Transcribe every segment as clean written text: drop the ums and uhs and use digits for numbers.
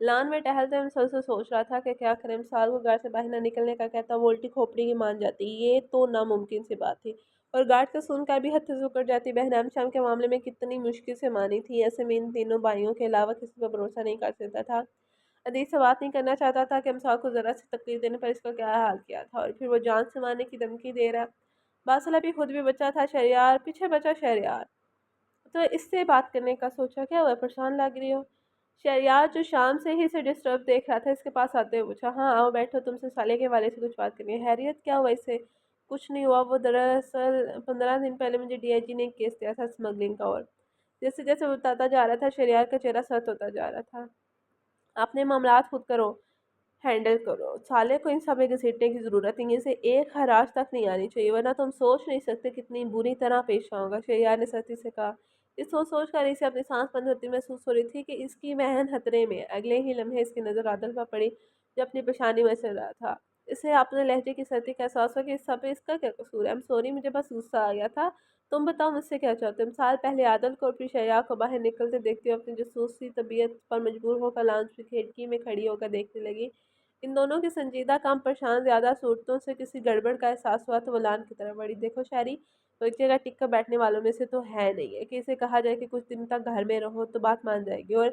Lawn میں ٹہلتے ہوئے مسلسل سوچ رہا تھا کہ کیا کریں، امسال کو گھر سے باہر نہ نکلنے کا کہتا، وہ الٹی کھوپڑی کی مان جاتی، یہ تو ناممکن سی بات تھی، اور گارڈ کا سن کر بھی حد سے اکڑ جاتی۔ بہن شام کے معاملے میں کتنی مشکل سے مانی تھی، ایسے میں ان تینوں بھائیوں کے علاوہ کسی پر بھروسہ نہیں کر سکتا تھا۔ عدیز سے بات نہیں کرنا چاہتا تھا کہ امسال کو ذرا سی تکلیف دینے پر اس کا کیا حال کیا تھا، اور پھر وہ جان سے مارنے کی دھمکی دے رہا۔ باصلہ بھی خود بھی بچہ تھا، شہریار پیچھے بچا شہریار، تو اس سے بات کرنے کا سوچا، کیا ہوا پریشان لگ رہی ہو؟ شہریار جو شام سے ہی اسے ڈسٹرب دیکھ رہا تھا اس کے پاس آتے ہوئے پوچھا، ہاں آؤ بیٹھو، تم سے سالے کے والے سے کچھ بات کرنی ہے۔ خیریت، کیا ہوا اسے؟ کچھ نہیں ہوا، وہ دراصل 15 دن پہلے مجھے ڈی آئی جی نے ایک کیس دیا تھا اسمگلنگ کا، اور جیسے جیسے وہ بتاتا جا رہا تھا شہریار کا چہرہ سخت ہوتا جا رہا تھا۔ اپنے معاملات خود کرو، ہینڈل کرو، سالے کو ان سب میں گھسیٹنے کی ضرورت نہیں ہے، اسے ایک خراش تک نہیں آنی چاہیے، ورنہ تم سوچ نہیں سکتے کتنی بری طرح پیش آؤں گا، شہریار نے سختی سے کہا۔ اس سوچ کر اسے اپنی سانس بند ہوتی محسوس ہو رہی تھی کہ اس کی بہن خطرے میں۔ اگلے ہی لمحے اس کی نظر عادل پر پڑی جو اپنی پیشانی میں چل رہا تھا۔ اسے اپنے لہجے کی سختی کا احساس ہوا کہ اس سب اس کا کیا قصور ہے۔ سوری، مجھے بس غصہ آ گیا تھا، تم بتاؤ مجھ سے کیا چاہتے ہو؟ سال پہلے عادل کو اور پھر شہریار کو باہر نکلتے دیکھتے ہوئے اپنی جاسوسی طبیعت پر مجبور ہو کر لانچ کی کھڑکی میں کھڑی ہو کر دیکھنے لگی۔ ان دونوں کی سنجیدہ کم پر شان زیادہ صورتوں سے کسی گڑبڑ کا احساس ہوا تو وہ لان کی طرف بڑھی۔ دیکھو شہری، وہ ایک جگہ ٹک کر بیٹھنے والوں میں سے تو ہے نہیں ہے کہ اسے کہا جائے کہ کچھ دن تک گھر میں رہو تو بات مان جائے گی، اور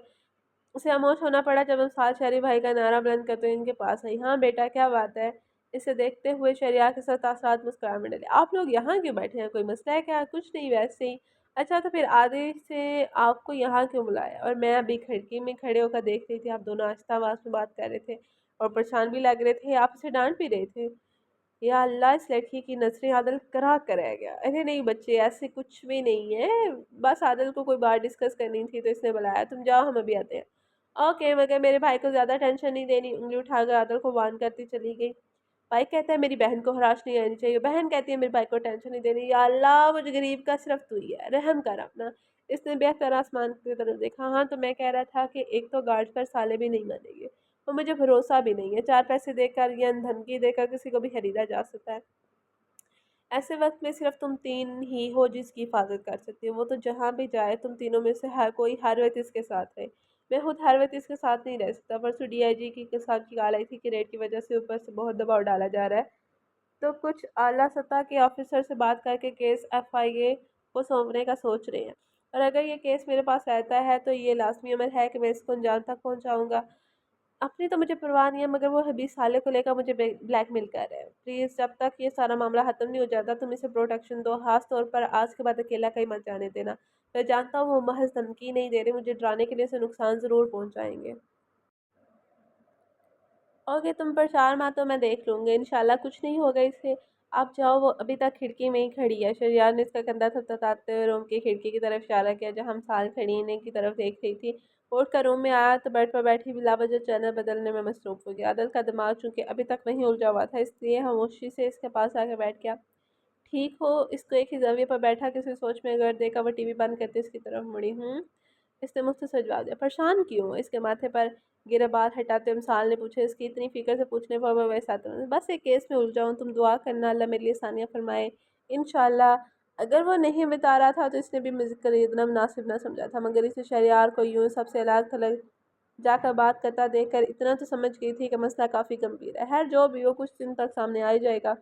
اسے خاموش ہونا پڑا جب امسال شہری بھائی کا نعرہ بلند کرتے ہوئے ان کے پاس آئی۔ ہاں بیٹا، کیا بات ہے؟ اسے دیکھتے ہوئے شہریار کے ساتھ تاثرات مسکراہٹ ڈلے۔ آپ لوگ یہاں کیوں بیٹھے ہیں؟ کوئی مسئلہ ہے کیا؟ کچھ نہیں، ویسے ہی۔ اچھا تو پھر آدھی سے آپ کو یہاں کیوں بلایا؟ اور میں ابھی کھڑکی میں کھڑے ہو کر دیکھ رہی تھی، آپ دونوں آہستہ آواز میں بات کر رہے تھے اور پریشان بھی لگ رہے تھے، آپ اسے ڈانٹ بھی رہے تھے۔ یا اللہ، اس لڑکی کی نظریں عادل کرا کر رہ گیا۔ ارے نہیں بچے، ایسے کچھ بھی نہیں ہے، بس عادل کو کوئی بات ڈسکس کرنی تھی تو اس نے بلایا، تم جاؤ ہم ابھی آتے ہیں۔ اوکے، مگر میرے بھائی کو زیادہ ٹینشن نہیں دینی، انگلی اٹھا کر عادل کو وارن کرتی چلی گئی۔ بھائی کہتا ہے میری بہن کو ہراش نہیں آنی چاہیے، بہن کہتی ہے میرے بھائی کو ٹینشن نہیں دینی، یا اللہ مجھے غریب کا صرف تو ہی ہے، رحم کر اپنا۔ اس نے بہتر آسمان کی طرف دیکھا۔ ہاں تو میں کہہ رہا تھا کہ ایک تو گارڈ پر سالے بھی نہیں مانیں گے، اور مجھے بھروسہ بھی نہیں ہے، 4 پیسے دے کر یا دھمکی دے کر کسی کو بھی خریدا جا سکتا ہے۔ ایسے وقت میں صرف تم تین ہی ہو جس کی حفاظت کر سکتی ہو، وہ تو جہاں بھی جائے تم تینوں میں سے ہر کوئی ہر وقت اس کے ساتھ رہے۔ میں خود ہر وقت اس کے ساتھ نہیں رہ سکتا۔ پرسوں ڈی آئی جی کی کے ساتھ کی کال آئی تھی کہ ریٹ کی وجہ سے اوپر سے بہت دباؤ ڈالا جا رہا ہے، تو کچھ اعلیٰ سطح کے آفیسر سے بات کر کے کیس ایف آئی اے کو سونپنے کا سوچ رہے ہیں، اور اگر یہ کیس میرے پاس رہتا ہے تو یہ لازمی عمل ہے کہ میں اس کو انجام تک پہنچاؤں گا۔ اپنی تو مجھے پرواہ نہیں ہے، مگر وہ حبیب سالے کو لے کر مجھے بلیک میل کر رہے ہیں۔ پلیز جب تک یہ سارا معاملہ ختم نہیں ہو جاتا تم اسے پروٹیکشن دو، خاص طور پر آج کے بعد اکیلا کہیں مت جانے دینا۔ میں جانتا ہوں وہ محض دھمکی نہیں دے رہے، مجھے ڈرانے کے لیے اسے نقصان ضرور پہنچائیں گے۔ اوکے، تم پریشان مت ہو، میں دیکھ لوں گی، انشاءاللہ کچھ نہیں ہوگا اسے، آپ جاؤ۔ وہ ابھی تک کھڑکی میں ہی کھڑی ہے۔ شہریار نے اس کا کندھا تھپتھپاتے ہوئے روم کی کھڑکی کی طرف اشارہ کیا جہاں امسال کھڑی کی طرف دیکھ رہی تھی۔ اٹھ کر روم میں آیا تو بیڈ پر بیٹھی بلا وجہ چینل بدلنے میں مصروف ہو گیا۔ عادل کا دماغ چونکہ ابھی تک وہیں الجھا ہوا تھا، اس لیے خاموشی سے اس کے پاس آ کے بیٹھ گیا۔ ٹھیک ہو؟ اس کو ایک ہی زاویے پر بیٹھا کسی سوچ میں غرق دیکھا، وہ ٹی وی بند کرتے اس کی طرف مڑی۔ اس نے مختصر جواب دیا۔ پریشان کیوں؟ اس کے ماتھے پر گرے بال ہٹاتے امسال نے پوچھا۔ اس کی اتنی فکر سے پوچھنے پر وہ ویسا بس ایک کیس میں الجھا ہوں، تم دعا کرنا اللہ میرے لیے ثانیہ فرمائے انشاءاللہ۔ اگر وہ نہیں بتا رہا تھا تو اس نے بھی مزید خریدنا مناسب نہ سمجھا تھا، مگر اسے شہریار کو یوں سب سے الگ تھلگ جا کر بات کرتا دیکھ کر اتنا تو سمجھ گئی تھی کہ مسئلہ کافی گمبھیر ہے۔ خیر جو بھی ہو، کچھ دن تک سامنے آ ہی جائے گا۔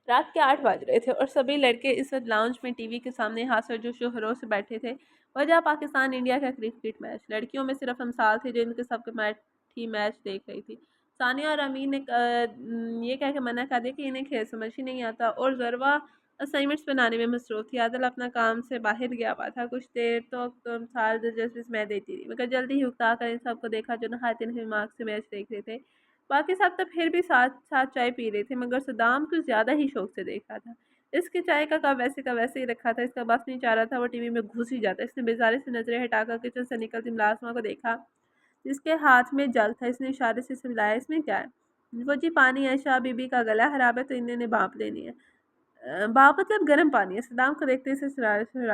رات کے 8 بج رہے تھے اور سبھی لڑکے اس وقت لاؤنج میں ٹی وی کے سامنے حاضر جوش و خروش سے بیٹھے تھے۔ وجہ پاکستان انڈیا کا کرکٹ میچ۔ لڑکیوں میں صرف امسال تھی جو ان کے سب کے میچ دیکھ رہی تھی۔ ثانیہ اور امین نے یہ کہہ کے منع کر دیا کہ انہیں کھیل سمجھ ہی نہیں آتا، اور ضرورہ اسائنمنٹس بنانے میں مصروف تھی۔ عادل اپنا کام سے باہر گیا ہوا تھا۔ کچھ دیر تو امسال دلچسپی سے میں دیتی رہی، مگر جلدی ہی اکتا کر ان سب کو دیکھا جو نہایت انہماک سے میچ دیکھ رہے تھے۔ باقی سب تو پھر بھی ساتھ ساتھ چائے پی رہے تھے، مگر صدام کچھ زیادہ ہی شوق سے دیکھ رہا تھا۔ اس کی چائے کا کپ ویسے کا ویسے ہی رکھا تھا، اس کا بس نہیں چاہ رہا تھا وہ ٹی وی میں گھس ہی جاتا۔ اس نے بیزاری سے نظریں ہٹا کر کچن سے نکلتی ملازمہ کو دیکھا جس کے ہاتھ میں جگ تھا۔ اس نے اشارے سے اسے بلایا۔ اس میں کیا ہے؟ وہ جی پانی ہے، شاہ بی بی کا گلا خراب ہے تو انہوں نے بھاپ لینی ہے۔ بھاپ مطلب گرم پانی ہے؟ صدام کو دیکھتے اسے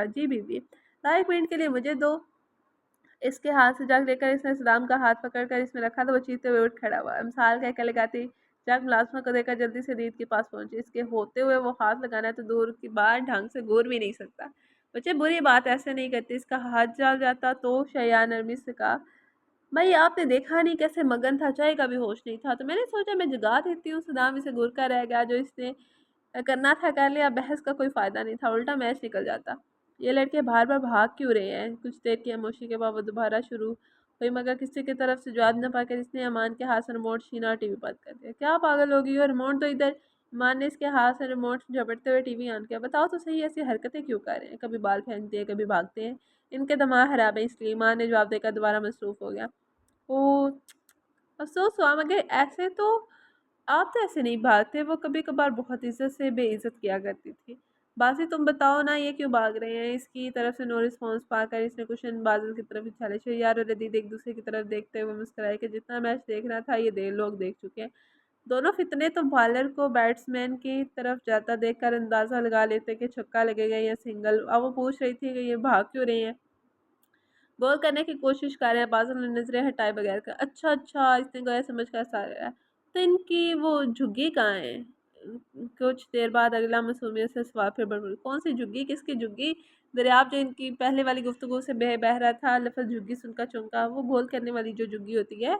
جی بی بی، 1 منٹ کے لیے مجھے دو۔ اس کے ہاتھ سے جگ لے کر اس نے صدام کا ہاتھ پکڑ کر اس میں رکھا تو وہ چیختے ہوئے اٹھ کھڑا ہوا۔ امسال کہہ لگاتی جگ ملازمہ کو دیکھ کر جلدی سے رید کے پاس پہنچی۔ اس کے ہوتے ہوئے وہ ہاتھ لگانا تو دور کی بات ڈھنگ سے گور بھی نہیں سکتا۔ بچے بری بات ایسے نہیں کرتے، اس کا ہاتھ جل جاتا تو، شیعہ نرمی سے کہا۔ بھائی آپ نے دیکھا نہیں کیسے مگن تھا، چائے کا بھی ہوش نہیں تھا، تو میں نے سوچا میں جگا دیتی ہوں، صدام اسے گر کر رہ گیا، جو اس نے کرنا تھا کر لیا، بحث کا کوئی فائدہ نہیں تھا، الٹا میچ نکل جاتا۔ یہ لڑکے بار بار بھاگ کیوں رہے ہیں؟ کچھ دیر کی خاموشی کے بعد وہ دوبارہ شروع ہوئی، مگر کسی کی طرف سے جواب نہ پا کر اس نے ایمان کے ہاتھ سے ریموٹ چھینا اور ٹی وی بند کر دیا۔ کیا پاگل ہوگی ہو، ریموٹ تو ادھر۔ ایمان نے اس کے ہاتھ سے ریموٹ جھپٹتے ہوئے ٹی وی آن کیا۔ بتاؤ تو صحیح ایسی حرکتیں کیوں کر رہے ہیں؟ کبھی بال پھینکتے ہیں، کبھی بھاگتے ہیں، ان کے دماغ خراب ہے اس لیے۔ ایمان نے جواب دے کر دوبارہ مصروف ہو گیا۔ او، افسوس ہوا، مگر ایسے تو آپ تو ایسے نہیں بھاگتے، وہ کبھی کبھار بہت عزت سے بے عزت کیا کرتی تھی۔ باسی تم بتاؤ نا یہ کیوں بھاگ رہے ہیں؟ اس کی طرف سے نو رسپانس پا کر اس نے کشن بازل کی طرف اچھالے۔ شہریار اور ردید ایک دوسرے کی طرف دیکھتے ہوئے مسکرائے کہ جتنا میچ دیکھنا تھا یہ لوگ دیکھ چکے ہیں۔ دونوں فتنے تو بالر کو بیٹسمین کی طرف جاتا دیکھ کر اندازہ لگا لیتے کہ چھکا لگے گا یا سنگل۔ اب وہ پوچھ رہی تھی کہ یہ بھاگ کیوں رہے ہیں؟ گول کرنے کی کوشش کر رہے ہیں، بازل نے نظریں ہٹائے بغیر کہا۔ اچھا اچھا، اس نے گویا سمجھ کر سا رہا ہے۔ تو ان کی وہ جھگی کہاں ہے؟ کچھ دیر بعد اگلا معصومیت سے سوال پھر بڑھ کون سی جھگی؟ کس کی جھگی؟ دریافت جو ان کی پہلے والی گفتگو سے بہ رہا تھا، لفظ جھگی سن کر چونکا۔ وہ گول کرنے والی جو جھگی ہوتی ہے۔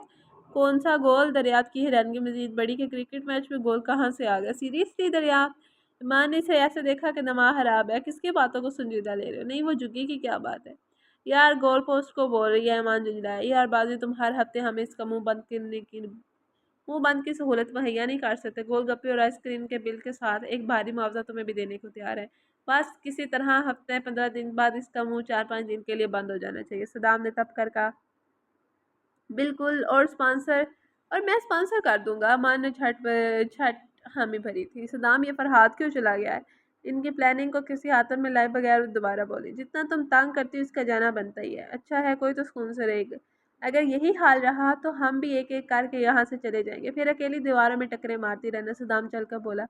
کون سا گول؟ دریافت کی حیرانگی مزید بڑی کہ کرکٹ میچ میں گول کہاں سے آ گیا؟ سیریسلی دریافت؟ ماں نے اسے ایسے دیکھا کہ دماغ خراب ہے، کس کی باتوں کو سنجیدہ لے رہے ہو؟ نہیں، وہ جھگی کی کیا بات ہے؟ یار گول پوسٹ کو بول رہی ہے، ایمان جھنجھلایا۔ یار بازی، تم ہر ہفتے ہمیں اس کا منہ بند کی سہولت مہیا نہیں کر سکتے؟ گول گپے اور آئس کریم کے بل کے ساتھ ایک بھاری معاوضہ تمہیں بھی دینے کو تیار ہے، بس کسی طرح ہفتے 15 دن بعد اس کا منہ 4-5 دن کے لیے بند ہو جانا چاہیے۔ صدام نے تب کر کہا۔ بالکل، اور سپانسر؟ اور میں سپانسر کر دوں گا، مان نے جھٹ حامی بھری تھی۔ صدام، یہ فرحاد کیوں چلا گیا ہے؟ ان کی پلاننگ کو کسی آتر میں لائے بغیر دوبارہ بولی۔ جتنا تم تانگ کرتی ہو اس کا جانا بنتا ہی ہے۔ اچھا ہے، کوئی تو سکون سے رہے گا۔ اگر یہی حال رہا تو ہم بھی ایک ایک کر کے یہاں سے چلے جائیں گے، پھر اکیلی دیواروں میں ٹکرے مارتی رہنا۔ صدام چل کر بولا۔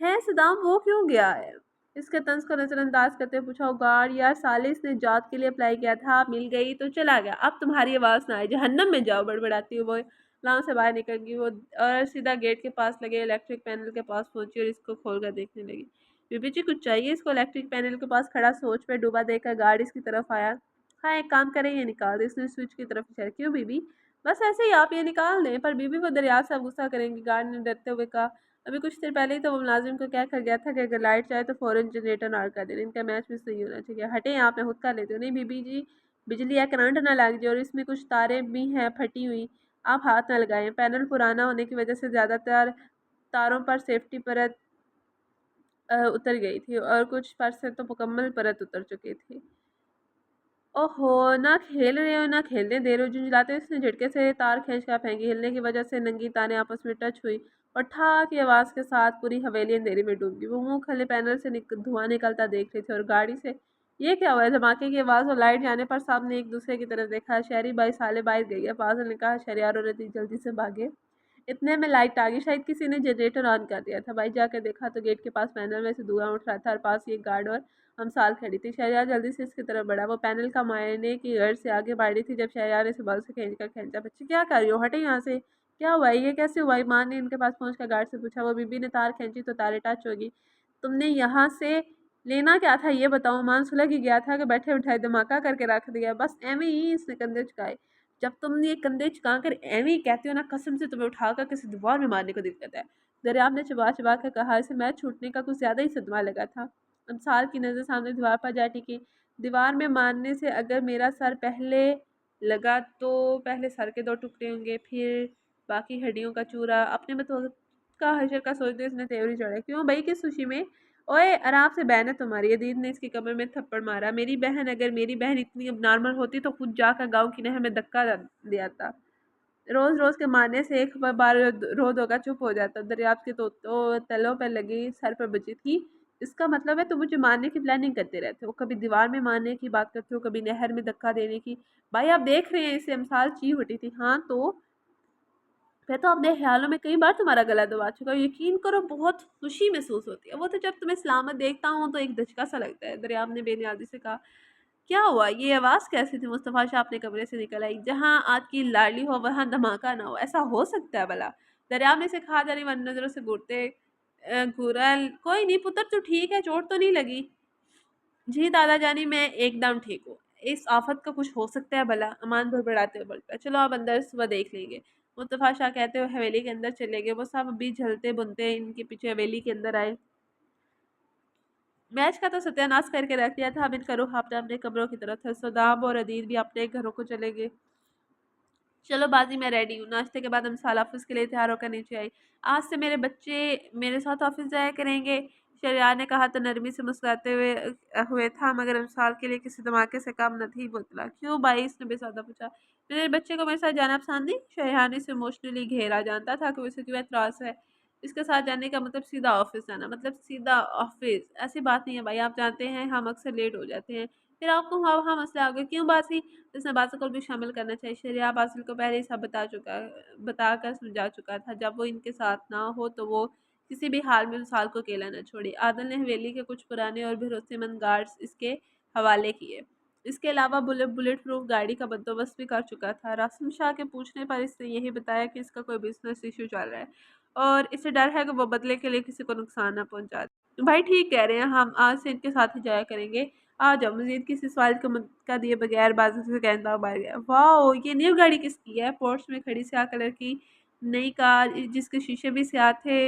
ہے صدام، وہ کیوں گیا ہے؟ اس کے طنز کو نظر انداز کرتے ہوئے پوچھا۔ گارڈ یار سالے، اس نے جاب کے لیے اپلائی کیا تھا، مل گئی تو چلا گیا، اب تمہاری آواز نہ آئے، جہنم میں جاؤ، بڑبڑاتی ہو وہ لاؤں سے باہر نکل گئی وہ اور سیدھا گیٹ کے پاس لگے الیکٹرک پینل کے پاس پہنچی اور اس کو کھول کر دیکھنے لگی۔ بی بی جی کچھ چاہیے؟ اس کو الیکٹرک پینل کے پاس کھڑا سوچ پہ ڈوبا دیکھ کر گارڈ اس کی طرف آیا۔ ہاں ایک کام کریں، یہ نکال دے، اس نے سوئچ کی طرف اشارہ۔ کیوں بی بی؟ بس ایسے ہی، آپ یہ نکال دیں۔ پر بی بی وہ دریافت سے غصہ کریں گی، گارڈ نے ڈرتے ہوئے کہا۔ ابھی کچھ دیر پہلے ہی تو وہ ملازم کو کہہ کر گیا تھا کہ اگر لائٹ جائے تو فوراً جنریٹر آن کر دیں، ان کا میچ بھی صحیح ہونا چاہیے۔ ہٹیں آپ، میں خود کر لیتی ہوں۔ نہیں بی بی جی، بجلی یا کرنٹ نہ لگ جائے، اور اس میں کچھ تاریں بھی ہیں پھٹی ہوئی، آپ ہاتھ نہ لگائیں۔ پینل پرانا ہونے کی وجہ سے زیادہ تر تاروں پر سیفٹی پرت اتر گئی تھی اور کچھ پر سے تو مکمل پرت اتر چکی تھی۔ اوہو، نہ کھیل رہے ہو نہ کھیلنے دے رہے ہو، جھنجھلاتے اس نے جھٹکے سے تار کھینچ کر پھینکی۔ ہلنے کی وجہ سے ننگی تاریں آپس میں ٹچ ہوئی اور ٹھا کی آواز کے ساتھ پوری حویلی اندھیرے میں ڈوب گئی۔ وہ منہ کھلے پینل سے دھواں نکلتا دیکھ رہے تھے اور گاڑی سے یہ کیا ہوا ہے؟ دھماکے کی آواز اور لائٹ جانے پر سب نے ایک دوسرے کی طرف دیکھا۔ شہری بائی سالے باہر گئی ہے، فاضل نے کہا۔ شہریار اور ردی جلدی سے بھاگے، اتنے میں لائٹ آ گئی، شاید کسی نے جنریٹر آن کر دیا تھا۔ بھائی جا کے دیکھا تو گیٹ کے پاس پینل میں سے دھواں اٹھ رہا تھا اور پاس ہی ایک گارڈ اور ہمسال کھڑی تھی۔ شہریار جلدی سے اس کی طرف بڑھا، وہ پینل کا معائنے کی غرض سے آگے بڑھ رہی تھی جب شہریار نے اسے بل سے کھینچ کر کھینچا۔ بچے کیا کر رہی ہو؟ ہٹے یہاں سے۔ کیا ہوا ہے؟ یہ کیسے ہوا؟ ایمان نے ان کے پاس پہنچ کر گارڈ سے پوچھا۔ وہ بی بی نے تار کھینچی تو تاریں ٹچ ہوگی۔ تم نے یہاں سے لینا کیا تھا یہ بتاؤ؟ ایمان سلجھ ہی گیا تھا کہ بیٹھے اٹھائے دھماکہ کر کے رکھ دیا، بس ایویں ہی اس نے کندھے چکائے۔ جب تم نے یہ کندھے چکا کر ایویں کہتی ہو نا، قسم سے تمہیں اٹھا کر کسی دیوار میں مارنے کو دل کرتا ہے۔ دریافت نے چبا چبا کر کہا۔ اسے میچ چھوٹنے کا کچھ زیادہ ہی صدمہ لگا تھا۔ امسال کی نظر سامنے دیوار پر جا ٹکی۔ دیوار میں مارنے سے اگر میرا سر پہلے لگا تو پہلے سر کے 2 ٹکڑے ہوں گے، پھر باقی ہڈیوں کا چورا۔ اپنے متوقع حشر کا سوچتے اس نے تیوری چڑھا۔ کیوں بھائی، کس خوشی میں؟ اوئے آرام سے، بہن ہے تمہاری۔ عدید نے اس کی کمر میں تھپڑ مارا۔ میری بہن؟ اگر میری بہن اتنی اب نارمل ہوتی تو خود جا کر گاؤں کی نہر میں دھکا دیا تھا۔ روز روز کے مارنے سے ایک بار رو دھو کا چپ ہو جاتا۔ دریافت کے تو تلوں پر لگی سر پر بچی تھی۔ اس کا مطلب ہے تم مجھے مارنے کی پلاننگ کرتے رہتے ہو، کبھی دیوار میں مارنے کی بات کرتے ہو، کبھی نہر میں دھکا دینے کی۔ بھائی آپ دیکھ رہے ہیں، اسے امسال چیخ اٹھی تھی۔ ہاں تو میں تو اپنے خیالوں میں کئی بار تمہارا گلا دبا چکا ہوں، یقین کرو بہت خوشی محسوس ہوتی ہے، وہ تو جب تمہیں سلامت دیکھتا ہوں تو ایک دھچکا سا لگتا ہے۔ دریافت نے بے نیازی سے کہا۔ کیا ہوا؟ یہ آواز کیسی تھی؟ مصطفیٰ شاہ اپنے کمرے سے نکل آئی۔ جہاں آج کی لاڈلی ہو وہاں دھماکہ نہ ہو، ایسا ہو سکتا ہے بھلا؟ دریافت نے اسے کہا جانے والی نظروں سے گھورا۔ کوئی نہیں پتر، تو ٹھیک ہے، چوٹ تو نہیں لگی؟ جی دادا جانی، میں ایک دم ٹھیک ہوں۔ اس آفت کا کچھ ہو سکتا ہے بھلا؟ امان بڑبڑاتے ہوئے بولتا ہے چلو آپ اندر صبح دیکھ لیں گے۔ مصطفیٰ شاہ کہتے ہوئے حویلی کے اندر چلے گئے۔ وہ سب ابھی جھلتے بنتے ان کے پیچھے حویلی کے اندر آئے۔ میچ کا تو ستیہ ناش کر کے رکھ دیا تھا، اب ان کا رخ اپنے اپنے کمروں کی طرف تھا۔ صدام اور عدید بھی اپنے گھروں کو چلے گئے۔ چلو بازی میں ریڈی ہوں۔ ناشتے کے بعد ہم سال آفس کے لیے تیار ہو کر نیچے آئی۔ آج سے میرے بچے میرے ساتھ آفس جایا کریں گے، شریار نے کہا تو نرمی سے مسکراتے ہوئے تھا، مگر امسال کے لیے کسی دھماکے سے کم نہ تھی بتلا۔ کیوں بھائی؟ اس نے بے سادہ پوچھا۔ میرے بچے کو میرے ساتھ جانا پسند نہیں؟ شریار نے اسے ایموشنلی گھیرا، جانتا تھا کہ اسے کیوں اعتراض ہے۔ اس کے ساتھ جانے کا مطلب سیدھا آفس جانا، مطلب سیدھا آفس؟ ایسی بات نہیں ہے بھائی، آپ جانتے ہیں ہم اکثر لیٹ ہو جاتے ہیں۔ پھر آپ کو وہاں مسئلہ آ گیا کیوں باسی؟ اس نے باسل کو بھی شامل کرنا چاہیے۔ شریعہ باسل کو پہلے ہی سب بتا کر سمجھا چکا تھا، جب وہ ان کے ساتھ نہ ہو تو وہ کسی بھی حال میں مثال کو اکیلا نہ چھوڑی۔ عادل نے حویلی کے کچھ پرانے اور بھروسے مند گارڈز اس کے حوالے کیے۔ اس کے علاوہ بلٹ پروف گاڑی کا بندوبست بھی کر چکا تھا۔ راسم شاہ کے پوچھنے پر اس نے یہی بتایا کہ اس کا کوئی بزنس ایشو چل رہا ہے اور اسے ڈر ہے کہ وہ بدلے کے لیے کسی کو نقصان نہ پہنچا دے۔ بھائی ٹھیک کہہ رہے ہیں، ہم آج سے ان کے ساتھ ہی جایا کریں گے۔ آ جاؤ۔ مزید کسی سوال کا موقع دیے بغیر بازو سے کہتا باہر گیا۔ واو، یہ نیو گاڑی کس کی ہے؟ پورش میں کھڑی سیاہ کلر کی نئی کار جس کے شیشے بھی سیاہ تھے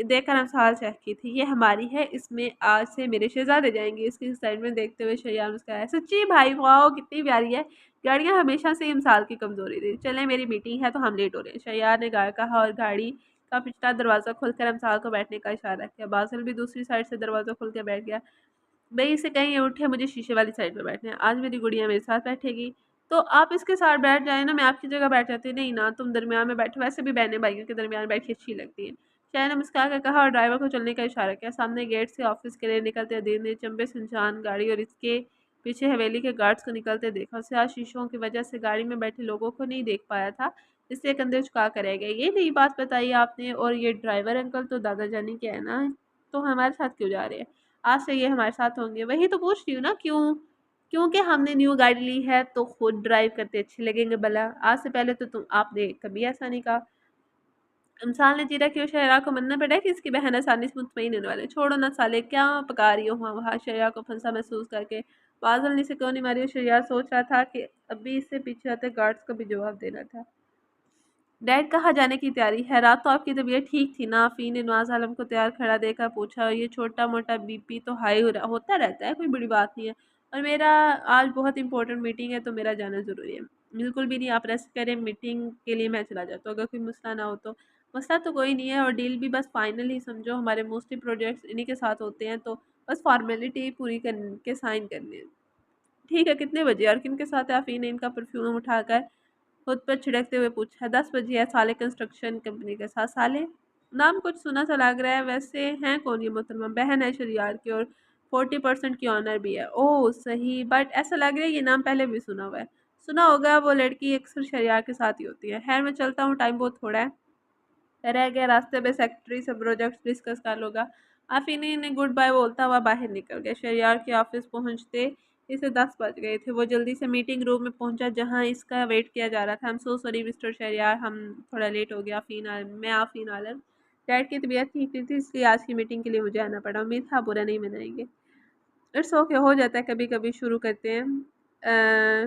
دیکھ کر ہم سال چہکی تھی۔ یہ ہماری ہے، اس میں آج سے میرے شہزادے جائیں گے۔ اس کی ایکسائٹمنٹ دیکھتے ہوئے شریار مسکرایا۔ سچی بھائی؟ واو کتنی پیاری ہے۔ گاڑیاں ہمیشہ سے امسال کی کمزوری تھی۔ چلیں میری میٹنگ ہے تو ہم لیٹ ہو رہے ہیں، شریار نے کہا اور گاڑی کا پچھلا دروازہ کھول کر امسال کو بیٹھنے کا اشارہ کیا۔ باسل بھی دوسری سائڈ سے دروازہ کھول کے بیٹھ گیا۔ بھئی اسے کہیں یہ اٹھے، مجھے شیشے والی سائڈ پہ بیٹھنا ہے، آج میری گڑیا میرے ساتھ بیٹھے گی۔ تو آپ اس کے ساتھ بیٹھ جائیں نا، میں آپ کی جگہ بیٹھ جاتی۔ نہیں نا، تم درمیان میں بیٹھو، ویسے بھی بہنیں بھائیوں کے درمیان بیٹھی اچھی لگتی ہیں۔ شاہ نے مسکرا کر کہا اور ڈرائیور کو چلنے کا اشارہ کیا۔ سامنے گیٹ سے آفس کے لیے نکلتے عدید نے چمبے سنجان گاڑی اور اس کے پیچھے حویلی کے گارڈز کو نکلتے دیکھا۔ سیاہ شیشوں کی وجہ سے گاڑی میں بیٹھے لوگوں کو نہیں دیکھ پایا تھا، اس لیے کندھے جھکا کر رہ گئے۔ یہ نئی بات بتائی آپ نے، اور یہ ڈرائیور انکل تو دادا جانی کے ہیں نا، تو ہمارے ساتھ کیوں جا رہے ہیں؟ آج سے یہ ہمارے ساتھ ہوں گے۔ وہی تو پوچھ رہی ہوں نا، کیوں؟ کیونکہ ہم نے نیو گاڑی لی ہے تو خود ڈرائیو کرتے اچھے لگیں گے بھلا۔ آج سے پہلے تو آپ نے کبھی ایسا نہیں کہا۔ امسال نے چیرا کہ وہ شہرا کو مننا پڑا کہ اس کی بہن آسانی سے مطمئن ہونے والے۔ چھوڑو نہ سالے، کیا پکا رہی ہو وہاں؟ شہرا کو پھنسا محسوس کر کے بازل نے اسے کیوں نہیں ماری۔ شہرا سوچ رہا تھا کہ ابھی اس سے پیچھے آتے گارڈز کو بھی جواب دینا تھا۔ ڈیڈ کہاں جانے کی تیاری ہے؟ رات تو آپ کی طبیعت ٹھیک تھی نا؟ آفرین نے نواز عالم کو تیار کھڑا دیکھا پوچھا۔ یہ چھوٹا موٹا بی پی تو ہائی ہوتا رہتا ہے، کوئی بڑی بات نہیں ہے، اور میرا آج بہت امپورٹنٹ میٹنگ ہے تو میرا جانا ضروری ہے۔ بالکل بھی نہیں، آپ ریسٹ کریں، میٹنگ کے لیے میں چلا جاتا ہوں، اگر کوئی مسئلہ نہ ہو تو۔ مسئلہ تو کوئی نہیں ہے، اور ڈیل بھی بس فائنل ہی سمجھو، ہمارے موسٹلی پروجیکٹس انہی کے ساتھ ہوتے ہیں، تو بس فارمیلٹی پوری کرنے کے سائن کرنے ہیں۔ ٹھیک ہے، کتنے بجے اور کن کے ساتھ ہے؟ آفرین نے ان کا پرفیوم اٹھا کر خود پر چھڑکتے ہوئے پوچھا۔ 10 بجے ہے، سالے کنسٹرکشن کمپنی کے ساتھ۔ سالے نام کچھ سنا سا لگ رہا ہے، ویسے ہیں کون یہ محترمہ؟ بہن ہے شریار کی اور 40% کی آنر بھی ہے۔ اوہ صحیح، بٹ ایسا لگ رہا ہے یہ نام پہلے بھی سنا ہوا ہے۔ سنا ہوگا، وہ لڑکی اکثر شریار کے ساتھ ہی ہوتی ہے۔ خیر میں چلتا ہوں، ٹائم بہت تھوڑا ہے، رہ گیا راستے میں سیکرٹری سے پروجیکٹس ڈسکس کر لوگا۔ آفرین نے گڈ بائی بولتا ہوا باہر نکل گیا۔ شریار کے آفس پہنچتے اسے 10 بج گئے تھے۔ وہ جلدی سے میٹنگ روم میں پہنچا جہاں اس کا ویٹ کیا جا رہا تھا۔ ہم سو سوری مسٹر شریار، ہم تھوڑا لیٹ ہو گیا۔ میں آفرین عالم، ڈیڈ کی طبیعت ٹھیک نہیں تھی، اس لیے آج کی میٹنگ کے لیے مجھے آنا پڑا۔ امید تھا برا نہیں منائیں گے۔ اٹس اوکے، ہو جاتا ہے کبھی کبھی۔ شروع کرتے ہیں۔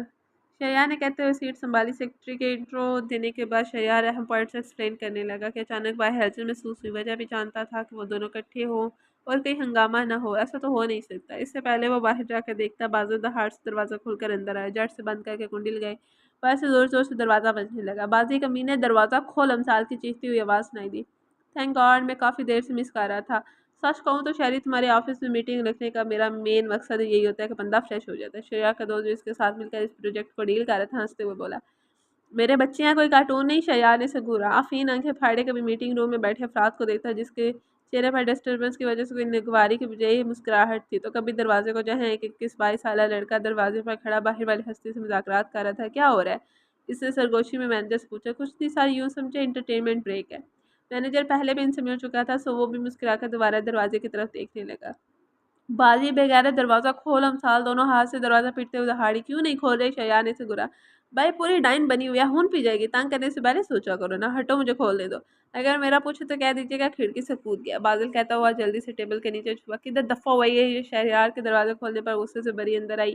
شریار نے کہتے ہوئے سیٹ سنبھالی۔ سیکرٹری کے انٹرو دینے کے بعد شریار اہم پوائنٹس ایکسپلین کرنے لگا کہ اچانک باہر ہلچل محسوس ہوئی، وجہ بھی جانتا تھا کہ وہ دونوں اکٹھے ہوں اور کہیں ہنگامہ نہ ہو، ایسا تو ہو نہیں سکتا۔ اس سے پہلے وہ باہر جا کر دیکھتا، بازو دہاڑ سے دروازہ کھول کر اندر آیا، جٹ سے بند کر کے کنڈی لگائی، باہر سے زور زور سے دروازہ بجنے لگا۔ بازی کمینے، دروازہ کھول! امسال کی چیختی ہوئی آواز سنائی دی۔ تھینک گاڈ، میں کافی دیر سے مس کر رہا تھا۔ سچ کہوں تو شہری تمہارے آفس میں میٹنگ رکھنے کا میرا مین مقصد یہی ہوتا ہے کہ بندہ فریش ہو جاتا ہے۔ شریار کا دوست جو اس کے ساتھ مل کر اس پروجیکٹ کو ڈیل کر رہا تھا ہنستے ہوئے بولا۔ میرے بچے ہیں، کوئی کارٹون نہیں؟ شریار نے اسے گھورا۔ آفرین آنکھیں پھاڑے کبھی میٹنگ روم میں بیٹھے افراد کو دیکھتا جس کے چہرے پر ڈسٹربنس کی وجہ سے کوئی نگواری کی بجائے مسکراہٹ تھی، تو کبھی دروازے کو جہاں ایک 21-22 سالہ لڑکا دروازے پر کھڑا باہر والی ہستی سے مذاکرات کر رہا تھا۔ کیا ہو رہا ہے؟ اس نے سرگوشی میں مینیجر سے پوچھا۔ کچھ نہیں سر، یوں سمجھے انٹرٹینمنٹ بریک ہے۔ مینیجر پہلے بھی ان سے مل چکا تھا، سو وہ بھی مسکرا کر دوبارہ دروازے کی طرف دیکھنے لگا۔ بازی بغیر دروازہ کھول! امسال دونوں ہاتھ سے دروازہ پیٹتے ہوئے دہاڑی۔ کیوں نہیں کھول رہے؟ شریار نے اسے گھورا۔ بھائی پوری ڈائن بنی ہوئی ہے، ہون پی جائے گی، تنگ کرنے سے پہلے سوچا کرو نا۔ ہٹو، مجھے کھولنے دو۔ اگر میرا پوچھے تو کہہ دیجیے گا کھڑکی سے کود گیا، بازل کہتا ہوا جلدی سے ٹیبل کے نیچے چھپا۔ کدھر دفعہ ہوا یہ؟ شہریار کے دروازے کھولنے پر غصے سے بری اندر آئی۔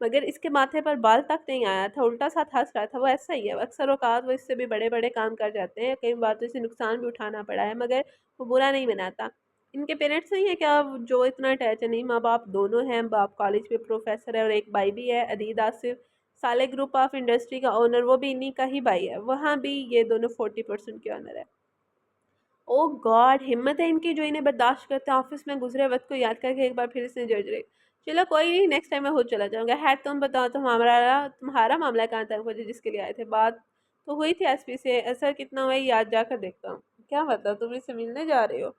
مگر اس کے ماتھے پر بال تک نہیں آیا تھا، الٹا ساتھ ہنس رہا تھا۔ وہ ایسا ہی ہے، اکثر اوقات وہ اس سے بھی بڑے بڑے کام کر جاتے ہیں، کئی بار تو اسے نقصان بھی اٹھانا پڑا ہے، مگر وہ برا نہیں مناتا۔ ان کے پیرنٹس نہیں ہے کیا جو اتنا اٹیچ ہے؟ نہیں، ماں باپ دونوں ہیں، باپ کالج میں پروفیسر ہے اور ایک بھائی بھی ہے، عدید آصف، سالے گروپ آف انڈسٹری کا اونر، وہ بھی انہی کا ہی بھائی ہے، وہاں بھی یہ دونوں 40% کے اونر ہے۔ او گاڈ، ہمت ہے ان کی جو انہیں برداشت کرتے ہیں، آفس میں گزرے وقت کو یاد کر کے ایک بار پھر سے جج رہی۔ چلو کوئی نہیں، نیکسٹ ٹائم میں خود چلا جاؤں گا۔ ہیڈ تم بتاؤ، تمہارا معاملہ کہاں تک پہنچا جس کے لیے آئے تھے؟ بات تو ہوئی تھی ایس پی سے، اثر کتنا ہوا یہ آج جا کر دیکھتا ہوں۔ کیا مطلب، تم اس سے ملنے جا رہے ہو؟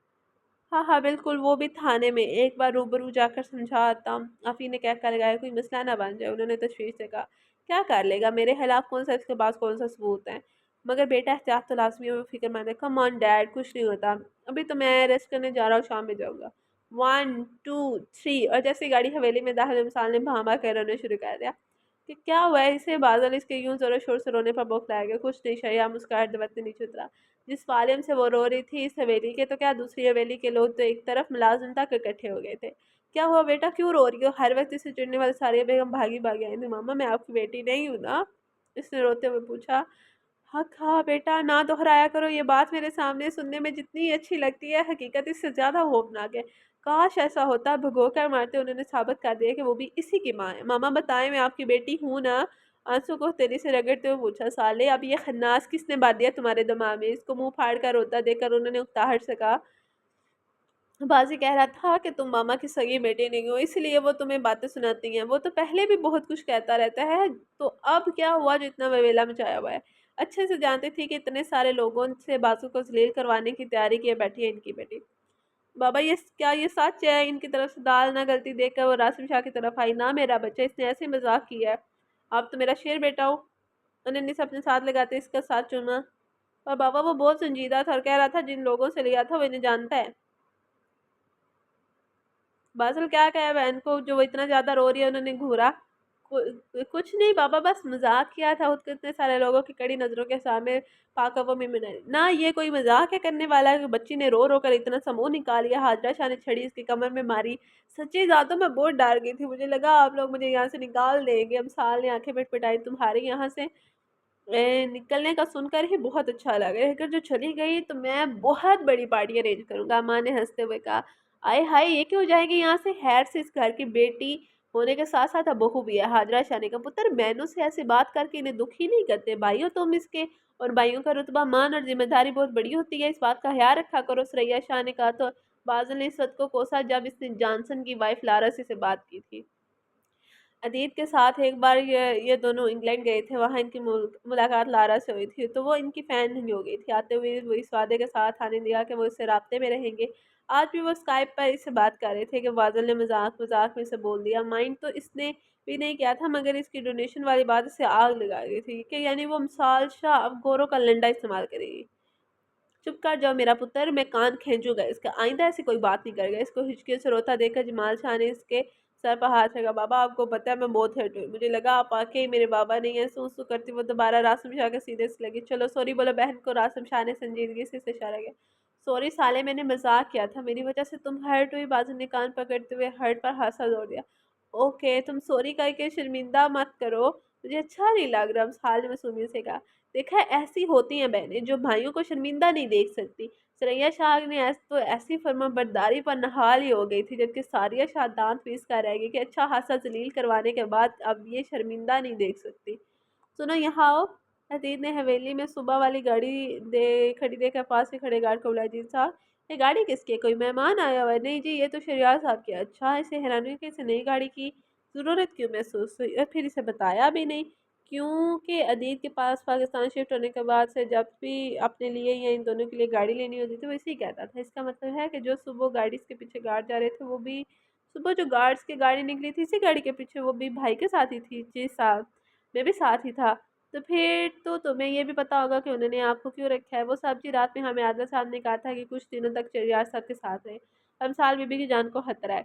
ہاں ہاں بالکل، وہ بھی تھانے میں، ایک بار روبرو جا کر سمجھا آتا ہوں۔ آفی نے کہہ کر لگایا، کوئی مسئلہ نہ بن جائے، انہوں نے تشویش سے کہا۔ کیا کر لے گا، میرے خلاف کون سا، اس کے پاس کون سا ثبوت ہے؟ مگر بیٹا احتیاط تو لازمی ہے، وہ فکر مند ہے۔ کم آن ڈیڈ، کچھ نہیں ہوتا، ابھی تو میں ریسٹ کرنے جا رہا ہوں، شام میں جاؤں گا۔ 1 2 3، اور جیسے گاڑی حویلی میں داخل مثال نے بھاما کر رونا شروع کر دیا۔ کہ کیا ہوا ہے اسے؟ بادل اس کے یوں زور و شور سے رونے پر بوکھلایا گیا۔ کچھ نہیں شیا، مسکراہٹ دبکتے نیچے اترا۔ جس والیم سے وہ رو رہی تھی اس حویلی کے، تو کیا دوسری حویلی کے لوگ تو ایک طرف ملازم تک اکٹھے ہو گئے تھے۔ کیا ہوا بیٹا، کیوں رو رہی ہو؟ ہر وقت اسے چڑھنے والی ساریہ بیگم بھاگی بھاگی آئی تھی۔ ماما میں آپ کی بیٹی نہیں ہوں نا؟ اس نے روتے ہوئے پوچھا۔ حق ہاں بیٹا، نہ دہرایا کرو یہ بات، میرے سامنے سننے میں جتنی اچھی لگتی ہے حقیقت اس سے زیادہ خوفناک ہے۔ کاش ایسا ہوتا۔ بھگو کر مارتے انہوں نے ثابت کر دیا کہ وہ بھی اسی کی ماں ہے۔ ماما بتائیں، میں آپ کی بیٹی ہوں نا؟ آنسو کو تیزی سے رگڑتے ہوئے پوچھا۔ سالے، اب یہ خناس کس نے بات دیا تمہارے دماغ میں؟ اس کو منہ پھاڑ کر روتا دیکھ کر انہوں نے اکتاہٹ سے کہا۔ بازی کہہ رہا تھا کہ تم ماما کی سگی بیٹی نہیں ہو، اس لیے وہ تمہیں باتیں سناتی ہیں۔ وہ تو پہلے بھی بہت کچھ کہتا رہتا ہے، تو اب کیا ہوا جو اتنا ویلا مچایا ہوا ہے؟ اچھے سے جانتی تھی کہ اتنے سارے لوگوں سے بازو کو ذلیل کروانے کی تیاری کیے بیٹھی ہے ان کی بیٹی۔ بابا کیا یہ سچ ہے؟ ان کی طرف سے دال نہ گلتی دیکھ کر وہ راسم شاہ کی طرف آئی۔ نہ میرا بچہ، اس نے ایسے مذاق کیا ہے، آپ تو میرا شیر بیٹا ہو۔ انہوں نے اپنے ساتھ لگاتے اس کا ساتھ چوما۔ اور بابا وہ بہت سنجیدہ تھا اور کہہ رہا تھا جن لوگوں سے لیا تھا وہ انہیں جانتا ہے۔ بازل کیا کہا بہن کو جو وہ اتنا زیادہ رو رہی ہے؟ انہوں نے گھورا۔ کچھ نہیں بابا، بس مذاق کیا تھا، خود کو اتنے سارے لوگوں کی کڑی نظروں کے سامنے پاکا وہ منائی۔ نہ یہ کوئی مذاق ہے کرنے والا ہے؟ بچی نے رو رو کر اتنا سا منہ نکال لیا۔ حاجرہ شاہ نے چھڑی اس کی کمر میں ماری۔ سچی ذاتوں میں بہت ڈر گئی تھی، مجھے لگا آپ لوگ مجھے یہاں سے نکال دیں گے۔ امثال نے آنکھیں پٹ پٹائی۔ تمہارے یہاں سے نکلنے کا سن کر ہی بہت اچھا لگا، اگر جو چلی گئی تو میں بہت بڑی پارٹی ارینج کروں گا، ماں نے ہنستے ہوئے کہا۔ آئے ہائے، یہ کیوں جائے گی یہاں سے؟ خیر سے اس گھر کی بیٹی ہونے کے ساتھ ساتھ اب بہو بھی ہے۔ حاجرہ شاہ نے کہا، پتر بہنوں سے ایسی بات کر کے انہیں دکھ ہی نہیں کرتے؟ بھائیوں تم اس کے، اور بھائیوں کا رتبہ مان اور ذمہ داری بہت بڑی ہوتی ہے، اس بات کا خیال رکھا کرو۔ سریا شاہ نے کہا۔ تو بازل نے اس وقت کو کوسا جب اس نے جانسن کی وائف لارا سے بات کی تھی۔ عدید کے ساتھ ایک بار یہ دونوں انگلینڈ گئے تھے، وہاں ان کی ملاقات لارا سے ہوئی تھی، تو وہ ان کی فین نہیں ہو گئی تھی۔ آتے ہوئے وہ اس وعدے کے ساتھ آنے دیا کہ وہ اس سے رابطے میں رہیں گے۔ آج بھی وہ اسکائپ پر اس سے بات کر رہے تھے کہ بازل نے مذاق مذاق میں اسے بول دیا۔ مائنڈ تو اس نے بھی نہیں کیا تھا، مگر اس کی ڈونیشن والی بات اسے آگ لگا گئی تھی کہ یعنی وہ مثال شاہ اب گوروں کا لنڈا استعمال کرے گی۔ چپ کر جاؤ میرا پتر، میں کان کھینچوں گا اس کا، آئندہ ایسی کوئی بات نہیں کرے گا۔ اس کو ہچکیوں سے روتا دیکھ کر جمال شاہ نے اس کے سر پر ہاتھ رکھا۔ بابا آپ کو پتہ ہے میں بہت ہرٹ ہوئی، مجھے لگا آپ واقعی میرے بابا نہیں ہیں۔ سو کرتی وہ دوبارہ راسم شاہ کے سینے سے لگی۔ چلو سوری بولو بہن کو، راسم شاہ نے سنجیدگی سے اشارہ کیا۔ سوری سالے، میں نے مذاق کیا تھا، میری وجہ سے تم ہرٹ ہوئی۔ بازو نے کان پکڑتے ہوئے ہرٹ پر ہاتھ زور دیا۔ اوکے، تم سوری کر کے شرمندہ مت کرو، مجھے اچھا نہیں لگ رہا، حال نے معصومیت سے کہا۔ دیکھا ایسی ہوتی ہیں بہنیں جو بھائیوں کو شرمندہ نہیں دیکھ سکتی۔ سریا شاہ نے تو ایسی فرما برداری پر نہال ہی ہو گئی تھی، جبکہ ساریہ شاہ دانت پیس کر رہ گئی کہ اچھا خاصا ذلیل کروانے کے بعد اب یہ شرمندہ نہیں دیکھ سکتی۔ سنو یہاں آؤ۔ عدید نے حویلی میں صبح والی گاڑی کھڑی دیکھ کر پاس سے کھڑے گارڈ کو بلایا۔ عدید صاحب، یہ گاڑی کس کی ہے؟ کوئی مہمان آیا ہوا ہے؟ نہیں جی، یہ تو شہریار صاحب کی ہے۔ اچھا، اسے حیرانی کہ اسے نئی گاڑی کی ضرورت کیوں محسوس ہوئی، اور پھر اسے بتایا بھی نہیں؟ کیونکہ عدید کے پاس پاکستان شفٹ ہونے کے بعد سے جب بھی اپنے لیے یا ان دونوں کے لیے گاڑی لینی ہوتی تھی وہ اسی کہتا تھا۔ اس کا مطلب ہے کہ جو صبح گاڑی کے پیچھے گارڈ جا رہے تھے، وہ بھی صبح جو گارڈز کی گاڑی نکلی تھی اسی گاڑی کے پیچھے وہ بھی بھائی کے ساتھ ہی تھی؟ جی صاحب، میں بھی ساتھ ہی تھا۔ تو پھر تو تمہیں یہ بھی پتا ہوگا کہ انہوں نے آپ کو کیوں رکھا ہے؟ وہ صاحب جی، رات میں ہمیں عادل صاحب نے کہا تھا کہ کچھ دنوں تک چریار صاحب کے ساتھ رہے، امثال بی بی کی جان کو خطرہ ہے۔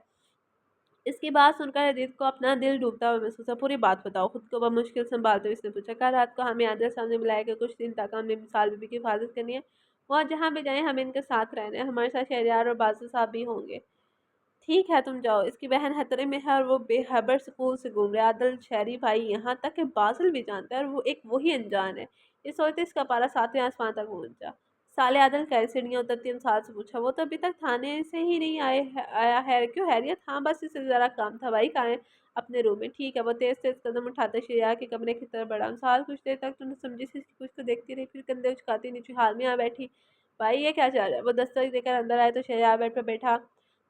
اس کی بات سن کر عدید کو اپنا دل ڈوبتا ہوا محسوس ہوا۔ پوری بات بتاؤ، خود کو بمشکل سنبھالتے ہوئے اس نے پوچھا۔ کل رات کو ہمیں عادل صاحب نے بلایا کہ کچھ دن تک ہم نے مثال بی بی کی حفاظت کرنی ہے، وہاں جہاں بھی جائیں ہمیں ان کے ساتھ رہنا ہے، ہمارے ساتھ شہریار اور بازو صاحب بھی ہوں گے۔ ٹھیک ہے تم جاؤ، اس کی بہن خطرے میں ہے اور وہ بے خبر سکول سے گھوم رہا ہے۔ عادل شہری بھائی یہاں تک کہ باسل بھی جانتا ہے اور وہ ایک وہی انجان ہے۔ یہ سوچتے اس کا پارا 7ویں آسمان تک پہنچا۔ سالے عادل کیسے نہیں اترتی؟ انصار سے پوچھا۔ وہ تو ابھی تک تھانے سے ہی نہیں آیا ہے، کیوں خیریت؟ ہاں بس اسے ذرا کام تھا بھائی، کہاں ہے؟ اپنے روم میں۔ ٹھیک ہے۔ وہ تیز تیز قدم اٹھاتا شریعہ کے کمرے کی طرف بڑھا۔ انصار کچھ دیر تک تم سمجھی سی کچھ کو دیکھتی رہی، پھر کندھے اچکاتی نیچے حال میں آ بیٹھی۔ بھائی یہ کیا چل رہا ہے؟ وہ دستک دے کر اندر آئے تو شریعہ بیڈ پہ بیٹھا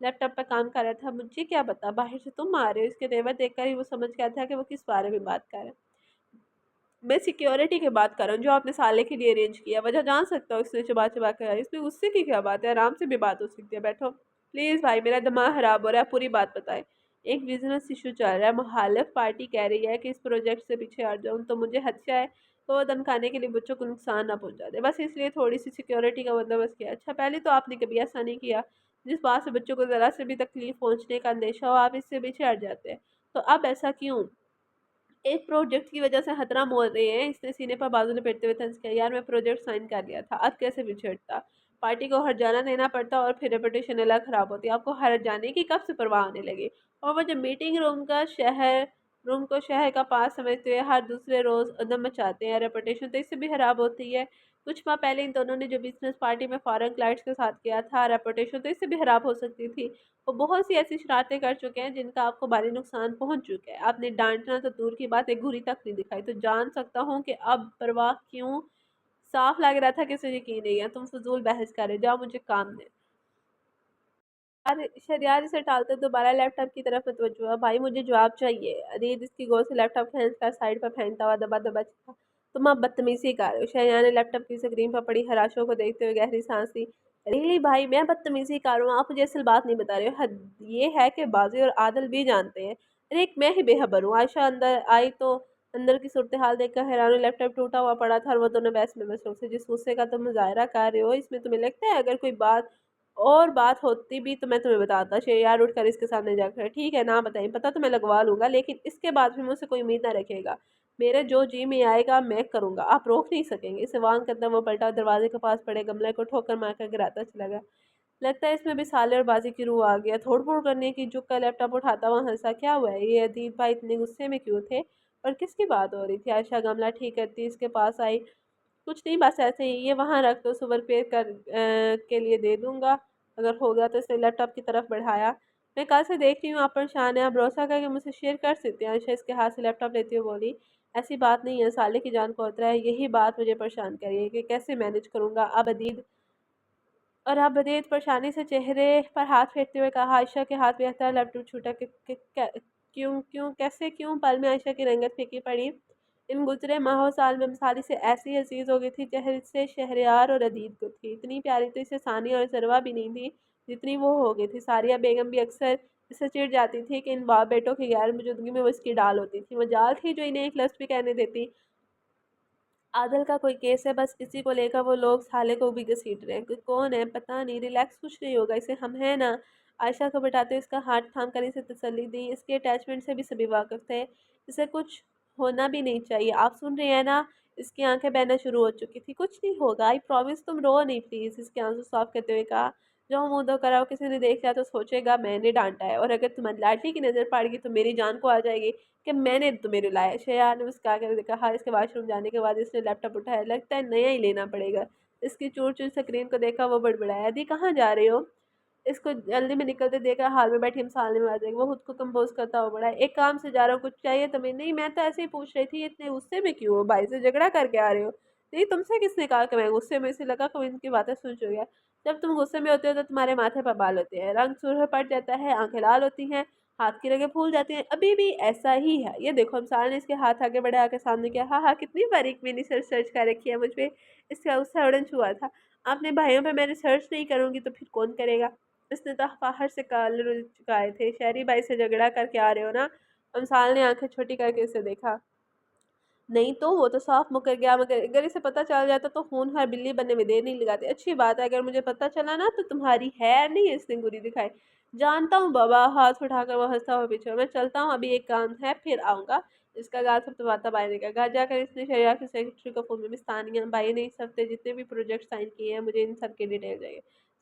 لیپ ٹاپ پہ کام کر رہا تھا۔ مجھے کیا بتا، باہر سے تم آ رہے ہو؟ اس کے تیور دیکھ کر ہی وہ سمجھ گیا تھا کہ وہ کس بارے میں بات کر رہا ہے۔ میں سیکیورٹی کی بات کر رہا ہوں جو آپ نے سالے کے لیے ارینج کیا، وجہ جان سکتا ہوں؟ اس نے چبا چبا کر، اس میں غصے کی کیا بات ہے؟ آرام سے بھی بات ہو سکتی ہے، بیٹھو پلیز۔ بھائی میرا دماغ خراب ہو رہا ہے، پوری بات بتائے۔ ایک بزنس ایشو چل رہا ہے، مخالف پارٹی کہہ رہی ہے کہ اس پروجیکٹ سے پیچھے ہٹ جاؤں تو مجھے خدشہ ہے تو وہ دمکانے کے لیے بچوں کو نقصان نہ پہنچا دے، بس اس لیے تھوڑی سی سیکیورٹی کا بندوبست کیا۔ اچھا پہلے تو آپ نے کبھی ایسا نہیں کیا، جس بات سے بچوں کو ذرا سے بھی تکلیف پہنچنے کا اندیشہ ہو آپ اس سے پیچھے ہٹ جاتے ہیں، تو اب ایسا کیوں؟ ایک پروجیکٹ کی وجہ سے خطرہ مول رہے ہیں؟ اس نے سینے پر بازو لپیٹتے ہوئے طنز کیا۔ یار میں پروجیکٹ سائن کر لیا تھا، اب کیسے پیچھے ہٹتا؟ پارٹی کو ہر جانا دینا پڑتا اور پھر ریپوٹیشن الگ خراب ہوتی۔ آپ کو ہر جانے کی کب سے پرواہ ہونے لگی؟ اور وہ جو میٹنگ روم کو شہر کا پاس سمجھتے ہوئے ہر دوسرے روز ادم مچاتے ہیں، ریپوٹیشن تو اس سے بھی خراب ہوتی ہے۔ کچھ ماہ پہلے ان دونوں نے جو بزنس پارٹی میں فارن کلائنٹس کے ساتھ کیا تھا، ریپوٹیشن تو اس سے بھی خراب ہو سکتی تھی۔ وہ بہت سی ایسی شرارتیں کر چکے ہیں جن کا آپ کو بھاری نقصان پہنچ چکا ہے۔ آپ نے ڈانٹنا تو دور کی بات، ایک گھری تک نہیں دکھائی، تو جان سکتا ہوں کہ اب پرواہ کیوں؟ صاف لگ رہا تھا کہ اسے یقین نہیں ہے، تم فضول بحث کر رہے، جاؤ مجھے کام دے۔ شہریار اسے ٹالتے دوبارہ لیپ ٹاپ کی طرف متوجہ ہوا۔ بھائی مجھے جواب چاہیے۔ عدید اس کی گود سے لیپ ٹاپ کھینچ کر سائڈ پر پھینکتا ہوا دبا دبا چکا۔ تم اب بدتمیزی کر رہے ہو؟ شہریار نے لیپ ٹاپ کی اسکرین پر پڑی خراشوں کو دیکھتے ہوئے گہری سانس لی۔ ریلی بھائی میں بدتمیزی کر رہا ہوں؟ آپ مجھے اصل بات نہیں بتا رہے ہو۔ حد یہ ہے کہ بازی اور عادل بھی جانتے ہیں۔ ارے ایک میں ہی بے خبر ہوں۔ عائشہ اندر آئی تو اندر کی صورتحال دیکھ کر حیران ہوئی۔ لیپ ٹاپ ٹوٹا ہوا پڑا تھا اور وہ دونوں بحث میں مصروف تھے۔ جس غصے کا تم مظاہرہ کر رہے ہو اس میں تمہیں لگتا ہے اگر کوئی بات ہوتی بھی تو میں تمہیں بتاتا۔ شہریار اٹھ کر اس کے سامنے جا کر، ٹھیک ہے نہ بتائیں، پتہ تو میں لگوا لوں گا، لیکن اس کے بعد بھی مجھ سے کوئی امید نہ رکھے گا۔ میرے جو جی میں آئے گا میں کروں گا، آپ روک نہیں سکیں گے۔ اسے وان قدم وہ پلٹا اور دروازے کے پاس پڑے گملے کو ٹھوکر مار کر گراتا چلا گیا۔ لگتا ہے اس میں بھی سالے اور بازی کی روح آ گیا۔ تھوڑ پھوڑ کرنے کی جھک کر لیپ ٹاپ اٹھاتا ہوا ہنسا۔ کیا ہوا ہے؟ یہ عدید بھائی اتنے غصے میں کیوں تھے اور کس کی بات ہو رہی تھی؟ عائشہ گملہ ٹھیک کرتی اس کے پاس آئی۔ کچھ نہیں بس ایسے ہی، یہ وہاں رکھ دو، سور پے کے لیے دے دوں گا اگر ہوگا تو۔ اس نے لیپ ٹاپ کی طرف بڑھایا۔ میں کل سے دیکھ رہی ہوں آپ پریشان ہیں، آپ بھروسہ کر کے مجھ سے شیئر کر سکتے ہیں۔ عائشہ اس کے ہاتھ سے لیپ ٹاپ لیتے ہوئے بولی۔ ایسی بات نہیں ہے، سالے کی جان کو خطرہ ہے، یہی بات مجھے پریشان کر رہی ہے کہ کیسے مینج کروں گا۔ اب عدید پریشانی سے چہرے پر ہاتھ پھیرتے ہوئے کہا۔ عائشہ کے ہاتھ بھی اختیار لیپ ٹاپ چھوٹا۔ کیوں کیسے کیوں؟ پل میں عائشہ کی رنگت پھیکی پڑی۔ ان گزرے ماہ و سال میں مثالی سے ایسی عزیز ہو گئی تھی جیسے شہریار اور عدید کو تھی۔ اتنی پیاری تو اسے ثانیہ اور ضربہ بھی نہیں تھی جتنی وہ ہو گئی تھی۔ ساریہ بیگم بھی اکثر اس سے چڑ جاتی تھی کہ ان باپ بیٹوں کی غیر موجودگی میں وہ اس کی ڈال ہوتی تھی۔ مجال تھی جو انہیں ایک لفظ بھی کہنے دیتی۔ عادل کا کوئی کیس ہے، بس اسی کو لے کر وہ لوگ سالے کو بھی گھسیٹ رہے ہیں۔ کون ہے پتہ نہیں، ریلیکس کچھ نہیں ہوگا اسے، ہم ہیں نا۔ عائشہ کو بٹھاتے اس کا ہاتھ تھام کر اسے تسلی دی۔ اس کے اٹیچمنٹ سے بھی سبھی واقف تھے، اسے کچھ ہونا بھی نہیں چاہیے، آپ سن رہے ہیں نا؟ اس کی آنکھیں بہنا شروع ہو چکی تھی۔ کچھ نہیں ہوگا، آئی پرومس، تم رو نہیں پلیز، اس کے آنسو صاف کرتے ہوئے کہا۔ جو منہ دھو کر آؤ، کسی نے دیکھ لیا تو سوچے گا میں نے ڈانٹا ہے، اور اگر تمہاری لاڈلی کی نظر پڑ گئی تو میری جان کو آ جائے گی کہ میں نے تمہیں رلایا۔ شیار نے مسکرا کر کہا۔ اس کے واش روم جانے کے بعد اس نے لیپ ٹاپ اٹھایا۔ لگتا ہے نیا ہی لینا پڑے گا۔ اس کی چور چور سکرین کو دیکھا وہ بڑبڑایا۔ دی کہاں جا رہے ہو؟ اس کو جلدی میں نکلتے دیکھا حال میں بیٹھی مثال نے بات، وہ خود کو کمپوز کرتا ہوا بڑا۔ ایک کام سے جا رہا ہوں، کچھ چاہیے تمہیں؟ نہیں میں تو ایسے ہی پوچھ رہی تھی، اتنے غصے میں کیوں ہو؟ بھائی سے جھگڑا کر کے آ رہے ہو؟ نہیں تم سے کس نے کہا کہ میں غصے میں؟ اسے لگا کوئی ان کی باتیں سن چکا ہے۔ جب تم غصے میں ہوتے ہو تو تمہارے ماتھے پر بال ہوتے ہیں، رنگ سرخ پڑ جاتا ہے، آنکھیں لال ہوتی ہیں، ہاتھ کی رگیں پھول جاتی ہیں، ابھی بھی ایسا ہی ہے۔ یہ دیکھو مثال نے اس کے ہاتھ آگے بڑھا کے سامنے کیا۔ ہاں ہاں کتنی باریک میں نے سرچ کر رکھی ہے مجھ پہ، اس کا غصہ اڑن چھوا تھا۔ اپنے بھائیوں پہ میں ریسرچ نہیں کروں گی تو پھر کون کرے گا؟ اس نے تفاخر سے کالر چکائے تھے۔ شہری بھائی سے جھگڑا کر کے آ رہے ہو نا؟ امثال نے آنکھیں چھوٹی کر کے اسے دیکھا۔ نہیں تو وہ تو صاف مکر گیا، مگر اگر اسے پتہ چل جاتا تو خون ہر بلی بننے میں دیر نہیں لگاتے۔ اچھی بات ہے، اگر مجھے پتہ چلا نا تو تمہاری خیر نہیں۔ اس نے گری دکھائی۔ جانتا ہوں بابا، ہاتھ اٹھا کر وہ ہنستا ہوا پیچھے۔ میں چلتا ہوں، ابھی ایک کام ہے، پھر آؤں گا۔ اس کا گال تھپتھپاتا بھائی نے کہا۔ گھر جا کر اس نے شہریار کی سیکرٹری کو فون میں، مس تانیہ، بھائی نے اس ہفتے جتنے بھی پروجیکٹ سائن کیے ہیں مجھے ان سب کی ڈیٹیل چاہیے۔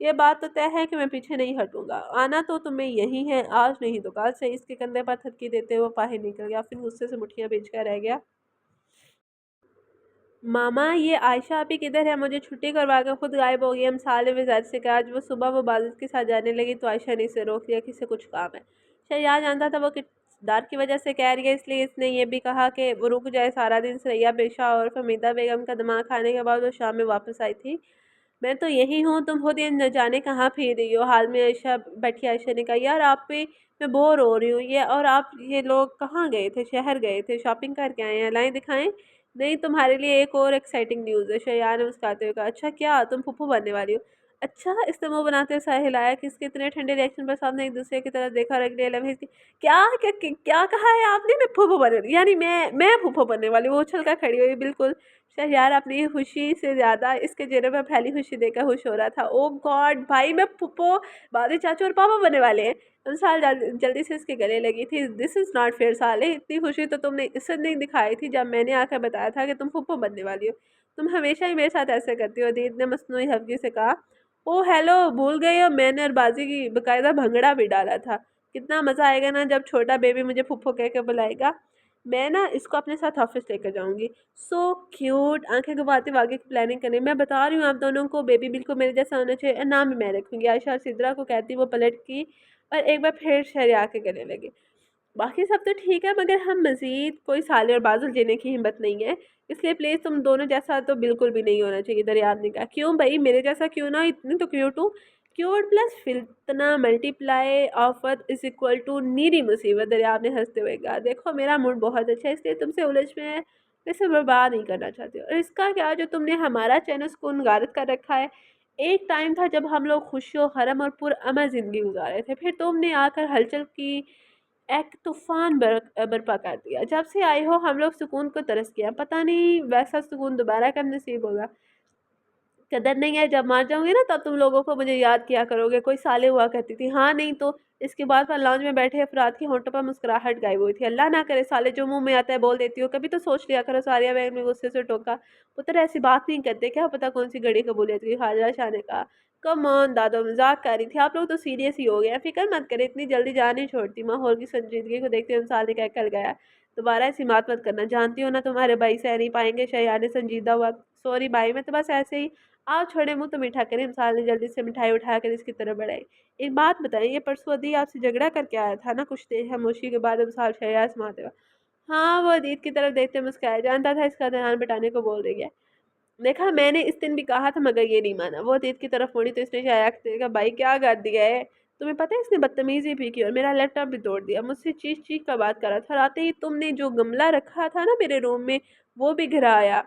یہ بات تو طے ہے کہ میں پیچھے نہیں ہٹوں گا، آنا تو تمہیں یہی ہے، آج نہیں تو کل سے۔ اس کے کندھے پر تھپکی دیتے وہ باہر نکل گیا، پھر غصے سے مٹھیاں بھیج کر رہ گیا۔ ماما یہ عائشہ آپی کدھر ہے؟ مجھے چھٹی کروا کے خود غائب ہو گئی۔ امسال نے وزارت سے کہا۔ آج وہ صبح وہ بازت کے ساتھ جانے لگی تو عائشہ نے اسے روک لیا کہ اسے کچھ کام ہے۔ شہریار جانتا تھا وہ کردار کی وجہ سے کہہ رہی ہے، اس لیے اس نے یہ بھی کہا کہ وہ رک جائے۔ سارا دن ثریا پیشہ اور فہمیدہ بیگم کا دماغ کھانے کے بعد وہ شام میں واپس آئی تھی۔ میں تو یہی ہوں، تم خود یہ نہ جانے کہاں پھر رہی ہو۔ حال میں عائشہ بیٹھی عائشہ نے کہا، یار آپ پہ میں بور ہو رہی ہوں، یہ اور آپ یہ لوگ کہاں گئے تھے؟ شہر گئے تھے، شاپنگ کر کے آئے ہیں، لائیں دکھائیں؟ نہیں، تمہارے لیے ایک اور ایکسائٹنگ نیوز ہے، شیار نے مسکراتے ہوئے کہا۔ اچھا کیا؟ تم پھپھو بننے والی ہو؟ اچھا، اس نے منہ بناتے ہوئے سر ہلایا کہ اس کے اتنے ٹھنڈے ریئیکشن پر سب نے ایک دوسرے کی طرف دیکھا اور اگلے لمحے کیا کیا کیا کہا ہے آپ نے؟ میں پھپھو بننے یعنی میں پھپھو بننے والی ہوں؟ وہ اچھل کر کھڑی ہوئی۔ بالکل۔ شہریار اپنی خوشی سے زیادہ اس کے چہرے پر پھیلی خوشی دیکھ کر خوش ہو رہا تھا۔ او گاڈ بھائی، میں پھپھو، بادی چاچو اور پاپا بننے والے ہیں۔ سال جلدی سے اس کے گلے لگی تھی۔ دس از ناٹ فیئر سالے، اتنی خوشی تو تم نے اس سے نہیں دکھائی تھی جب میں نے آ کر بتایا تھا کہ تم پھپھو بننے والی ہو۔ تم ہمیشہ ہی میرے ساتھ ایسے کرتی ہو، عدیت نے مصنوعی حفظی سے کہا۔ او ہیلو، بھول گئی ہو میں نے اور بازی کی باقاعدہ بھنگڑا بھی ڈالا تھا۔ کتنا مزہ آئے گا نا جب چھوٹا بیبی مجھے پھپھو کہہ کے بلائے گا۔ میں نا اس کو اپنے ساتھ آفس لے کر جاؤں گی۔ سو کیوٹ، آنکھیں گھماتے آگے کی پلاننگ کرنے۔ میں بتا رہی ہوں آپ دونوں کو، بیبی بالکل میرے جیسا ہونا چاہیے اور نام بھی میں رکھوں گی۔ عائشہ اور سدرا کو کہتی وہ پلٹ کی اور ایک بار پھر شہریار کے گلے لگے۔ باقی سب تو ٹھیک ہے، مگر ہم مزید کوئی سالے اور بازل جینے کی ہمت نہیں ہے، اس لیے پلیز تم دونوں جیسا تو بالکل بھی نہیں ہونا چاہیے۔ دریاب نے کہا۔ کیوں بھائی، میرے جیسا کیوں نہ؟ اتنی تو کیوٹ ہوں۔ کیوٹ پلس فتنہ ملٹی پلائی آفت از اکول ٹو نیری مصیبت، دریاب نے ہنستے ہوئے کہا۔ دیکھو میرا موڈ بہت اچھا ہے، اس لیے تم سے الجھ میں اسے برباد نہیں کرنا چاہتی ہوں۔ اور اس کا کیا جو تم نے ہمارا چین سکون غارت کر رکھا ہے؟ ایک ٹائم تھا جب ہم لوگ خوشی و خرم اور پرامن زندگی گزارے تھے، پھر تم نے آ کر ہلچل کی ایک طوفان برپا کر دیا۔ جب سے آئی ہو ہم لوگ سکون کو ترس گیا، پتہ نہیں ویسا سکون دوبارہ کب نصیب ہوگا۔ قدر نہیں ہے، جب مار جاؤں گی نا تب تم لوگوں کو مجھے یاد کیا کرو گے، کوئی سالے ہوا کرتی تھی۔ ہاں نہیں تو؟ اس کے بعد پر لاؤنج میں بیٹھے افراد کی ہونٹوں پر مسکراہٹ غائب ہوئی تھی۔ اللہ نہ کرے سالے جو منہ میں آتا ہے بول دیتی ہو، کبھی تو سوچ لیا کرو۔ ساریہ بیگم نے غصے سے ٹوکا۔ پتر ایسی بات نہیں کرتے، کیا پتا کون سی گھڑی قبولیت کی۔ حاجرہ شاہ نے کہا۔ کم آن دادو، مذاق کر رہی تھی، آپ لوگ تو سیریس ہی ہو گئے ہیں، فکر مت کرے، اتنی جلدی جان نہیں چھوڑتی۔ ماحول کی سنجیدگی کو دیکھتے ہوئے انسان نے کہہ کر گیا، دوبارہ ایسی بات مت کرنا، جانتی ہو نا تمہارے بھائی سہ نہیں پائیں گے۔ شہریار نے سنجیدہ ہوا۔ سوری بھائی، میں تو بس ایسے ہی۔ آپ چھوڑے منہ تو میٹھا کریں۔ انسان نے جلدی سے مٹھائی اٹھا کر اس کی طرف بڑھائی۔ ایک بات بتائیں، یہ پرسوں عدی آپ سے جھگڑا کر کے آیا تھا نا؟ کچھ دیر خاموشی کے بعد انسان شہریار سماتے ہوا۔ ہاں، وہ عدیت کی طرف دیکھتے مسکرایا، جانتا تھا اس کا دھیان بٹانے کو بول رہی ہے۔ دیکھا میں نے اس دن بھی کہا تھا مگر یہ نہیں مانا۔ وہ عدیت کی طرف مڑی تو اس نے شاید سے کہا، بھائی کیا کر دیا ہے؟ تمہیں پتہ ہے اس نے بدتمیزی بھی کی اور میرا لیپ ٹاپ بھی توڑ دیا، مجھ سے چیخ چیخ کا بات کر رہا تھا، اور آتے ہی تم نے جو گملہ رکھا تھا نا میرے روم میں وہ بھی گرایا۔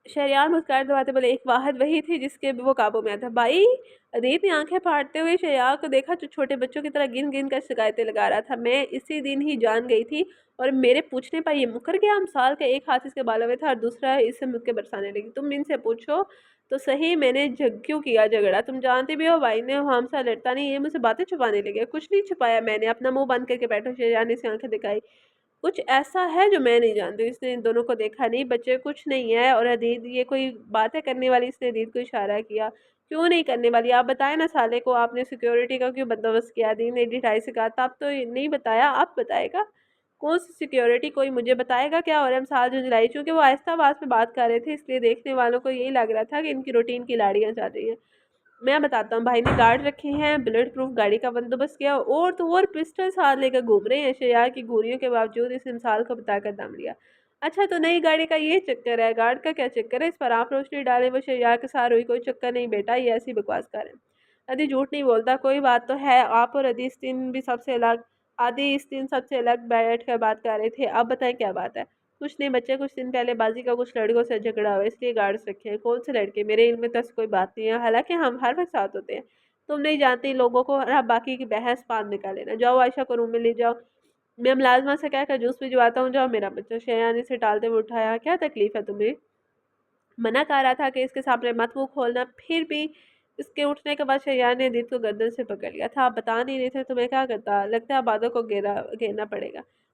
شہریار مسکراہٹ دباتے بولے، ایک واحد وہی تھی جس کے وہ قابو میں آتا۔ بھائی، عدیت نے آنکھیں پھاڑتے ہوئے شہریار کو دیکھا جو چھوٹے بچوں کی طرح گن گن کر شکایتیں لگا رہا تھا۔ میں اسی دن ہی جان گئی تھی اور میرے پوچھنے پر یہ مکر گیا۔ امسال کا ایک ہاتھ اس کے بالوں میں تھا اور دوسرا اس سے مکے برسانے لگی۔ تم ان سے پوچھو تو صحیح میں نے کیوں کیا جھگڑا؟ تم جانتے بھی ہو بھائی نے ہم سے لڑتا نہیں، یہ مجھ سے باتیں چھپانے لگے۔ کچھ نہیں چھپایا میں نے، اپنا منہ بند کر کے بیٹھو۔ شہریار نے اسے آنکھیں دکھائی۔ کچھ ایسا ہے جو میں نہیں جانتی۔ اس نے ان دونوں کو دیکھا، نہیں بچے کچھ نہیں ہے، اور عدیت یہ کوئی باتیں کرنے والی؟ اس نے عدیت کو اشارہ کیا۔ کیوں نہیں کرنے والی؟ آپ بتائیں نا سالے کو، آپ نے سیکیورٹی کا کیوں بندوبست کیا؟ عدیت نے ڈٹائی سے کہا، تب تو نہیں بتایا، آپ بتائے گا؟ کون سی سیکیورٹی؟ کوئی مجھے بتائے گا کیا؟ اور ہم سال جھنجھلائی، چونکہ وہ آہستہ آواز میں بات کر رہے تھے اس لیے دیکھنے والوں کو یہی لگ رہا تھا کہ ان کی روٹین کی لاڑیاں چل رہی ہیں۔ میں بتاتا ہوں، بھائی نے گارڈ رکھے ہیں، بلٹ پروف گاڑی کا بندوبست کیا، اور تو اور پسٹل ساتھ لے کر گھوم رہے ہیں۔ شہریار کی گھوریوں کے باوجود اس نے مثال کو بتا کر دم لیا۔ اچھا تو نئی گاڑی کا یہ چکر ہے، گارڈ کا کیا چکر ہے؟ اس پر آپ روشنی ڈالے۔ وہ شہریار کے ساتھ ہوئی، کوئی چکر نہیں بیٹا، یہ ایسی بکواس کر رہے ہیں۔ عدی جھوٹ نہیں بولتا، کوئی بات تو ہے، آپ اور عدی اس دن بھی سب سے الگ بیٹھ کر بات کر رہے تھے، اب بتائیں کیا بات ہے؟ کچھ نہیں بچے، کچھ دن پہلے بازی کا کچھ لڑکوں سے جھگڑا ہوا، اس لیے گارڈز رکھے ہیں۔ کون سے لڑکے؟ میرے علم میں تو ایسی کوئی بات نہیں ہے، حالانکہ ہم ہر وقت ساتھ ہوتے ہیں۔ تم نہیں جانتی لوگوں کو، اور اب باقی کی بحث بعد میں کر لینا۔ جاؤ عائشہ کو روم میں لے جاؤ، میں ملازمہ سے کہہ کر جوس بھجواتا ہوں، جاؤ میرا بچہ۔ شہریار نے اسے ٹالتے ہوئے اٹھایا، کیا تکلیف ہے تمہیں؟ منع کر رہا تھا کہ اس کے سامنے مت منہ کھولنا۔ پھر بھی اس کے اٹھنے کے بعد شہریار نے عدیت کو گردن سے پکڑ لیا تھا۔ آپ بتا نہیں رہے تھے تو میں کیا کرتا؟ لگتا ہے آبادوں کو گھیرنا پڑے گا۔